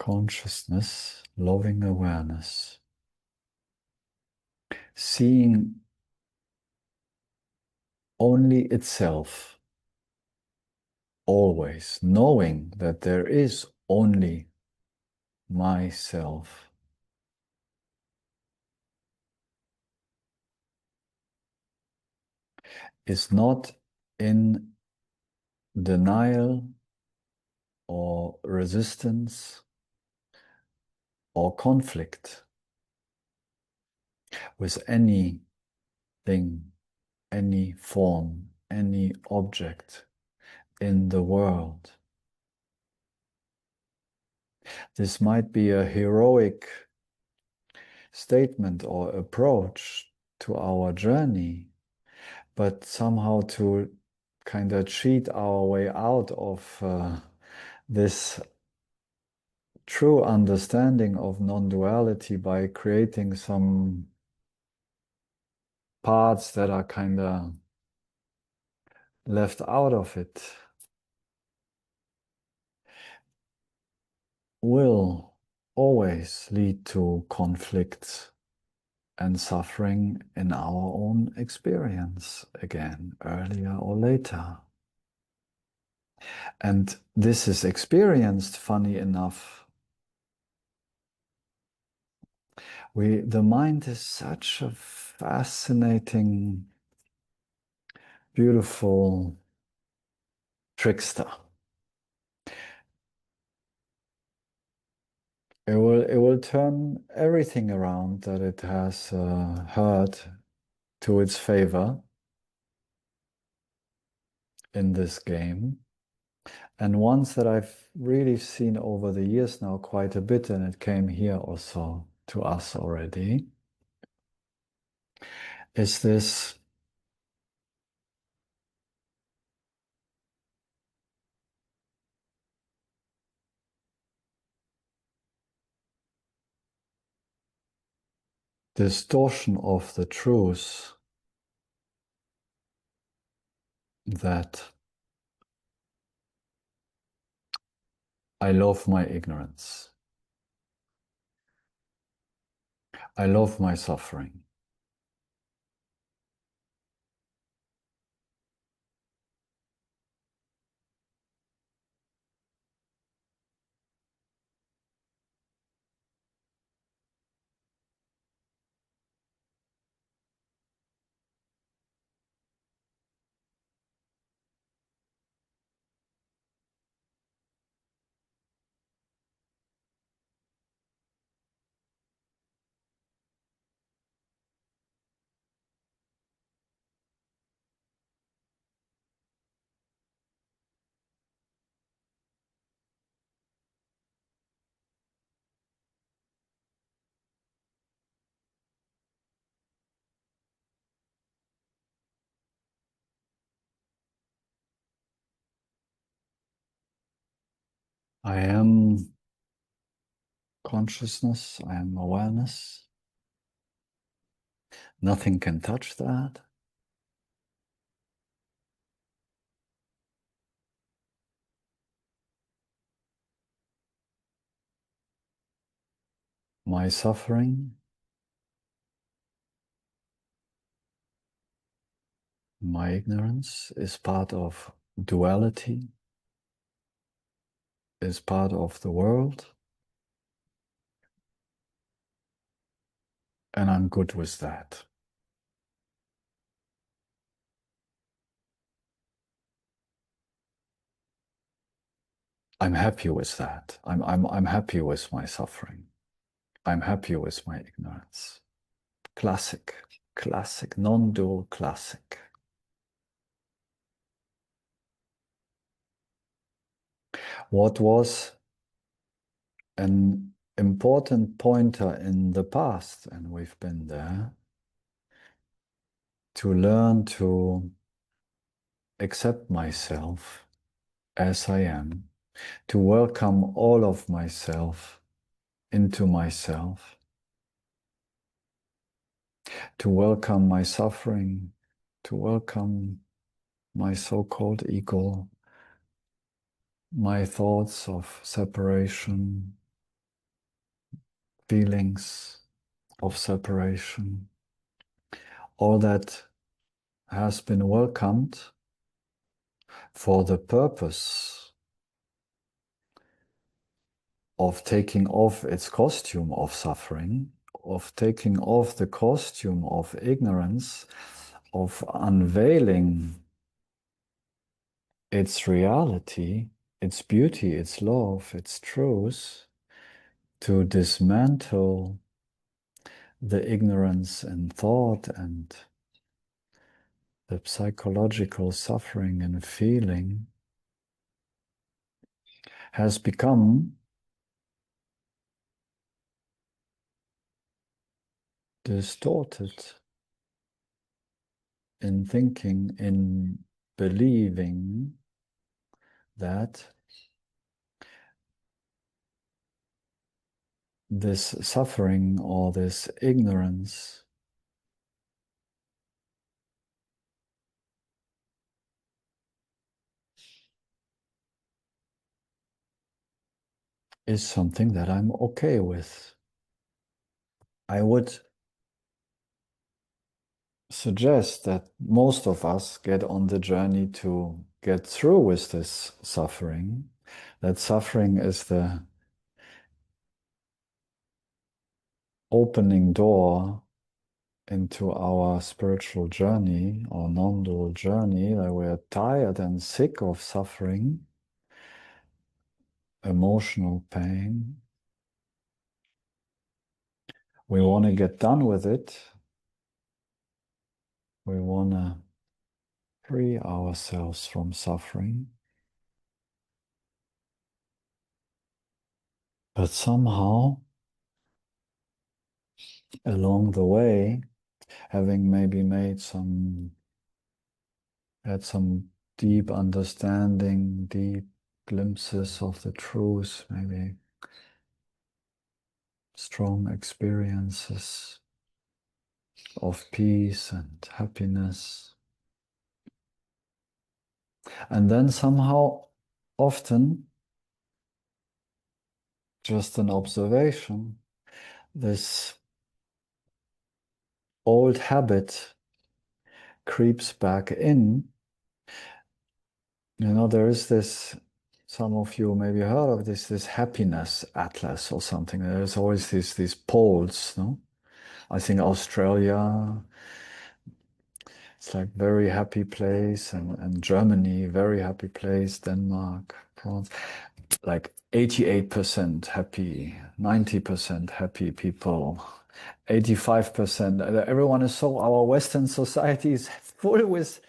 consciousness, loving awareness, seeing only itself, always knowing that there is only myself. Is not in denial or resistance or conflict with anything, any form, any object in the world. This might be a heroic statement or approach to our journey, but somehow to kind of cheat our way out of this true understanding of non-duality by creating some parts that are kind of left out of it will always lead to conflicts and suffering in our own experience again, earlier or later. And this is experienced, funny enough. The mind is such a fascinating, beautiful trickster. It will turn everything around that it has heard to its favor in this game. And ones that I've really seen over the years now quite a bit, and it came here also to us already, is this distortion of the truth that I love my ignorance. I love my suffering. I am consciousness, I am awareness. Nothing can touch that. My suffering, my ignorance is part of duality, is part of the world, and I'm good with that. I'm happy with that. I'm happy with my suffering. I'm happy with my ignorance. Classic, non-dual classic. What was an important pointer in the past, and we've been there, to learn to accept myself as I am, to welcome all of myself into myself, to welcome my suffering, to welcome my so-called ego, my thoughts of separation, feelings of separation, all that has been welcomed for the purpose of taking off its costume of suffering, of taking off the costume of ignorance, of unveiling its reality, its beauty, its love, its truth, to dismantle the ignorance in thought and the psychological suffering and feeling, has become distorted in thinking, in believing that this suffering or this ignorance is something that I'm okay with. I would suggest that most of us get on the journey to get through with this suffering. That suffering is the opening door into our spiritual journey or non-dual journey, that we're tired and sick of suffering, emotional pain. We want to get done with it. We want to free ourselves from suffering. But somehow, along the way, having maybe had some deep understanding, deep glimpses of the truth, maybe strong experiences of peace and happiness. And then somehow, often, just an observation, this old habit creeps back in. You know, there is this, some of you maybe heard of this happiness atlas or something. There's always these poles, no? I think Australia, it's like very happy place, and Germany, very happy place, Denmark, France, like 88% happy, 90% happy people, 85%. Everyone is so, our Western society is full with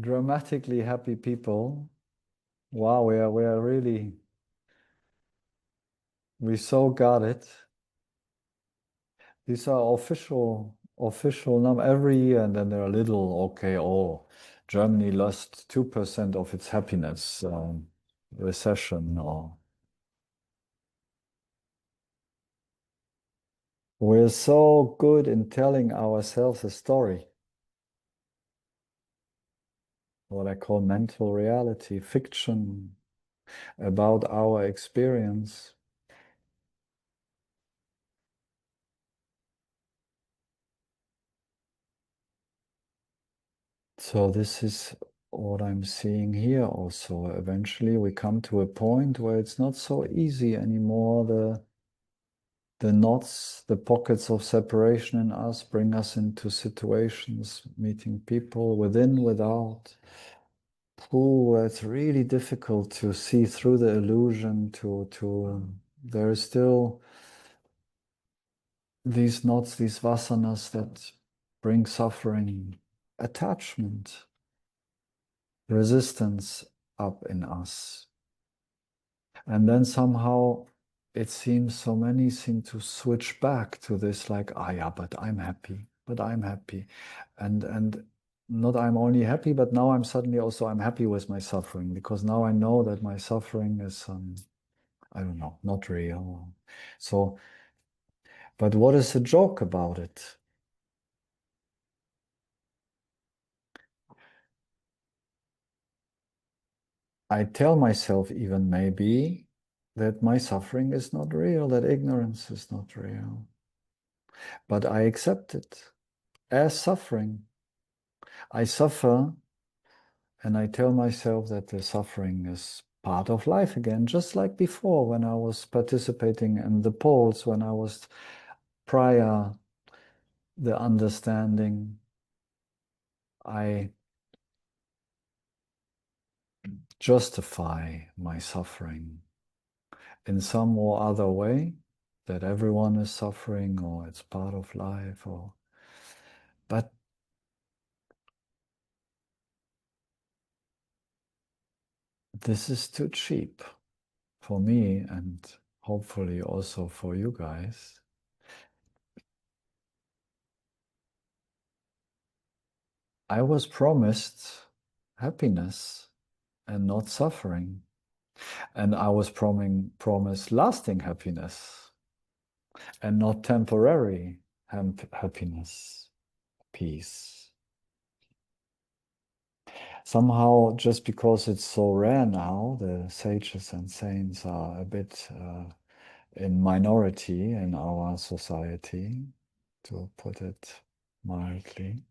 dramatically happy people. Wow, we are really, we so got it. These are official number every year, and then there are little, okay, oh, Germany lost 2% of its happiness, recession, or we're so good in telling ourselves a story, what I call mental reality, fiction about our experience. So this is what I'm seeing here also. Eventually we come to a point where it's not so easy anymore. The knots, the pockets of separation in us bring us into situations, meeting people within, without. Oh, it's really difficult to see through the illusion, there is still these knots, these vasanas that bring suffering, attachment, resistance up in us. And then somehow it seems so many seem to switch back to this, like, ah, yeah, but I'm happy, but I'm happy. And not I'm only happy, but now I'm suddenly also I'm happy with my suffering, because now I know that my suffering is I don't know, not real. So, but what is the joke about it? I tell myself even maybe that my suffering is not real, that ignorance is not real. But I accept it as suffering. I suffer, and I tell myself that the suffering is part of life again, just like before when I was participating in the polls, when I was prior the understanding. I justify my suffering in some or other way, that everyone is suffering or it's part of life, or but this is too cheap for me and hopefully also for you guys. I was promised happiness and not suffering, and I was promised lasting happiness and not temporary happiness, peace. Somehow, just because it's so rare now, the sages and saints are a bit in minority in our society, to put it mildly.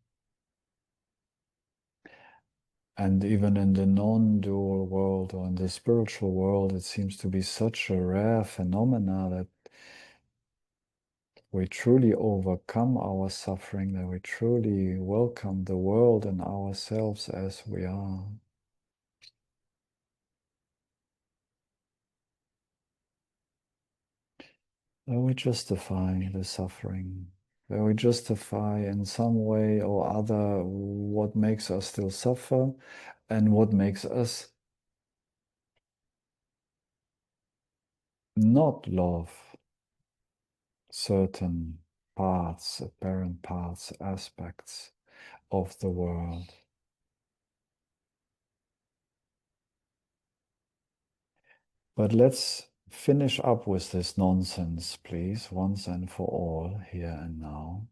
And even in the non-dual world or in the spiritual world, it seems to be such a rare phenomena that we truly overcome our suffering, that we truly welcome the world and ourselves as we are. That we justify the suffering, that we justify in some way or other what makes us still suffer and what makes us not love certain parts, apparent parts, aspects of the world. But let's finish up with this nonsense, please, once and for all, here and now.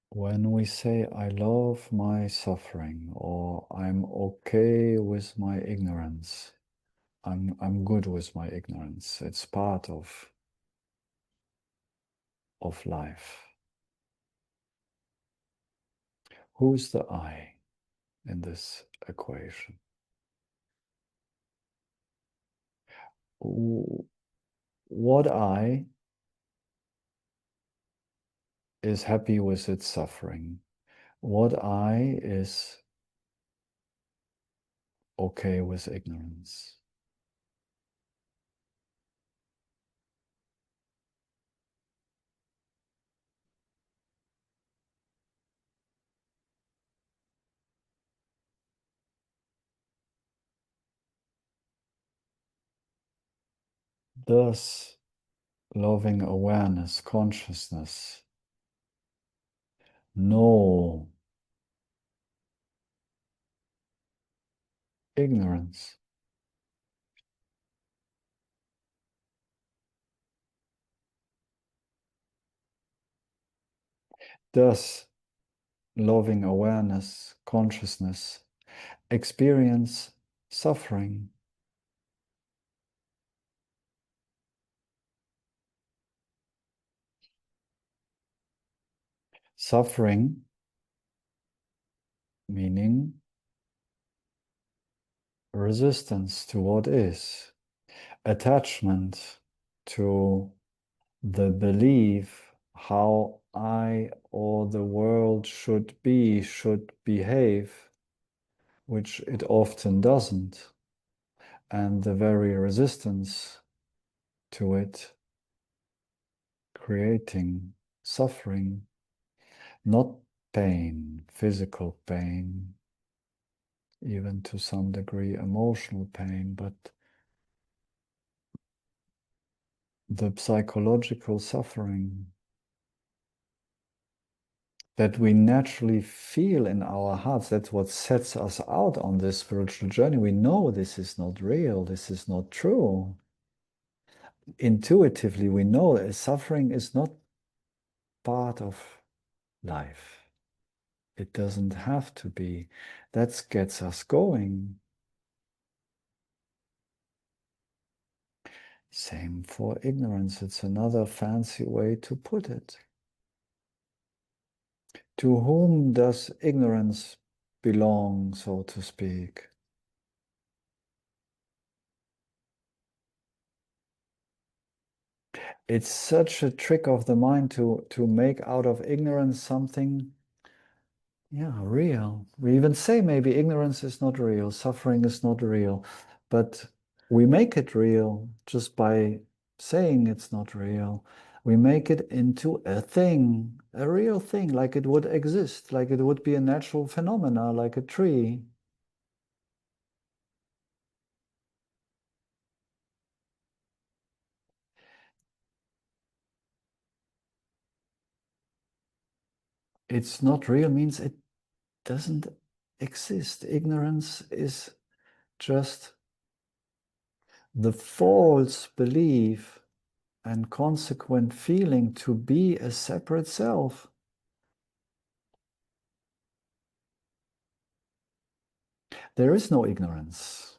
When we say, I love my suffering, or I'm okay with my ignorance, I'm good with my ignorance. It's part of life. Who's the I in this equation? What I is happy with its suffering? What I is okay with ignorance? Thus, loving awareness, consciousness, no ignorance. Thus, loving awareness, consciousness, experience suffering. Suffering, meaning resistance to what is, attachment to the belief how I or the world should be, should behave, which it often doesn't, and the very resistance to it creating suffering, not pain, physical pain, even to some degree emotional pain, but the psychological suffering that we naturally feel in our hearts. That's what sets us out on this spiritual journey. We know this is not real, this is not true. Intuitively, we know that suffering is not part of life. It doesn't have to be. That gets us going. Same for ignorance. It's another fancy way to put it. To whom does ignorance belong, so to speak? It's such a trick of the mind to make out of ignorance something, yeah, real. We even say maybe ignorance is not real, suffering is not real, but we make it real just by saying it's not real. We make it into a thing, a real thing, like it would exist, like it would be a natural phenomena, like a tree. It's not real means it doesn't exist. Ignorance is just the false belief and consequent feeling to be a separate self. There is no ignorance.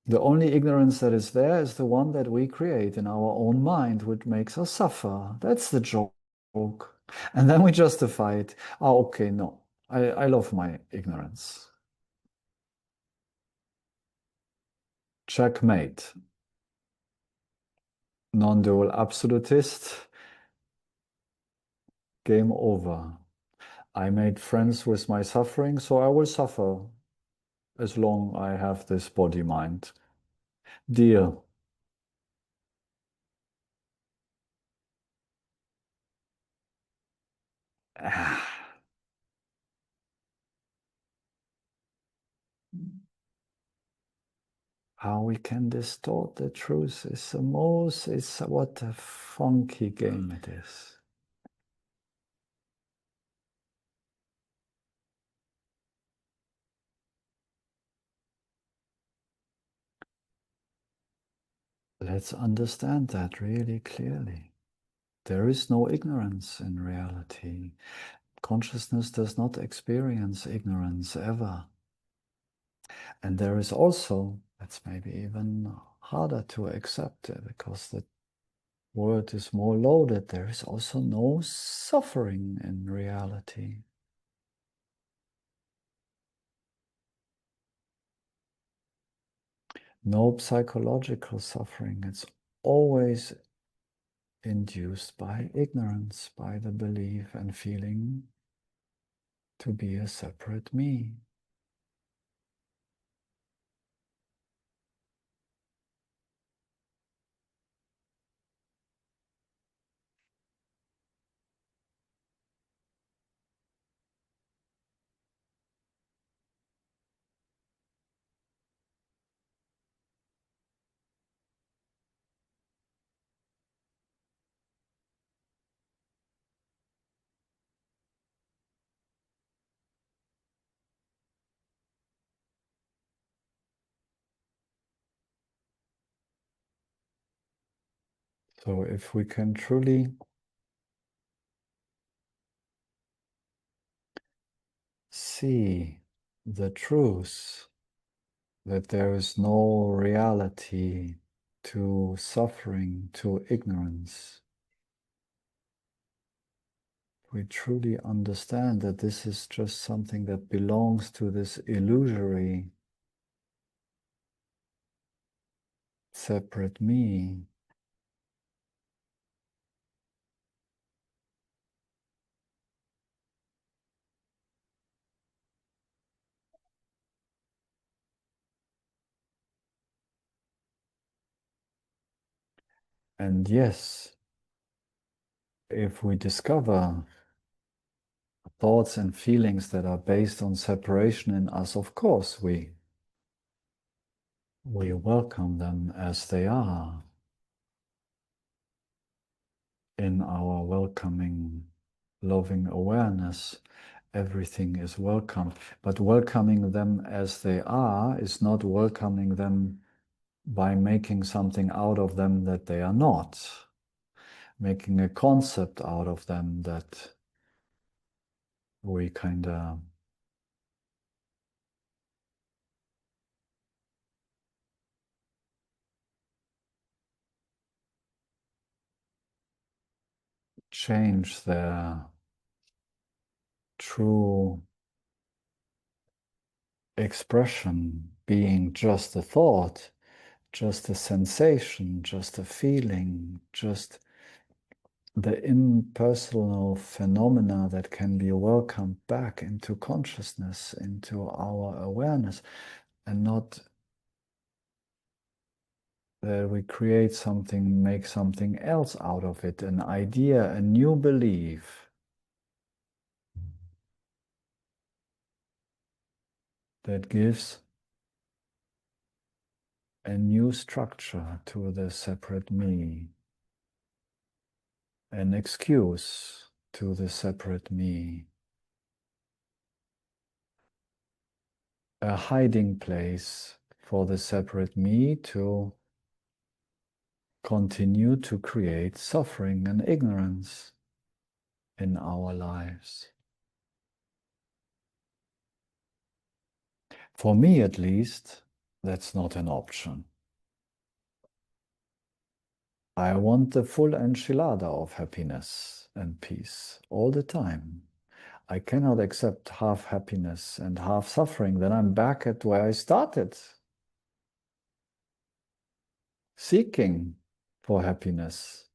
The only ignorance that is there is the one that we create in our own mind, which makes us suffer. That's the joke. And then we justify it. Oh, okay, no, I love my ignorance. Checkmate. Non-dual absolutist. Game over. I made friends with my suffering, so I will suffer as long I have this body mind. Deal. How we can distort the truth is the most, it's what a funky game it is. Let's understand that really clearly. There is no ignorance in reality. Consciousness does not experience ignorance ever. And there is also, that's maybe even harder to accept because the word is more loaded, there is also no suffering in reality. No psychological suffering. It's always induced by ignorance, by the belief and feeling to be a separate me. So if we can truly see the truth that there is no reality to suffering, to ignorance, we truly understand that this is just something that belongs to this illusory separate me. And yes, if we discover thoughts and feelings that are based on separation in us, of course, we welcome them as they are. in our welcoming, loving awareness, everything is welcome. But welcoming them as they are is not welcoming them by making something out of them that they are not, making a concept out of them that we kind of change their true expression, being just a thought, just a sensation, just a feeling, just the impersonal phenomena that can be welcomed back into consciousness, into our awareness, and not that we create something, make something else out of it, an idea, a new belief that gives a new structure to the separate me, an excuse to the separate me, a hiding place for the separate me to continue to create suffering and ignorance in our lives. For me, at least, that's not an option. I want the full enchilada of happiness and peace all the time. I cannot accept half happiness and half suffering. Then I'm back at where I started, seeking for happiness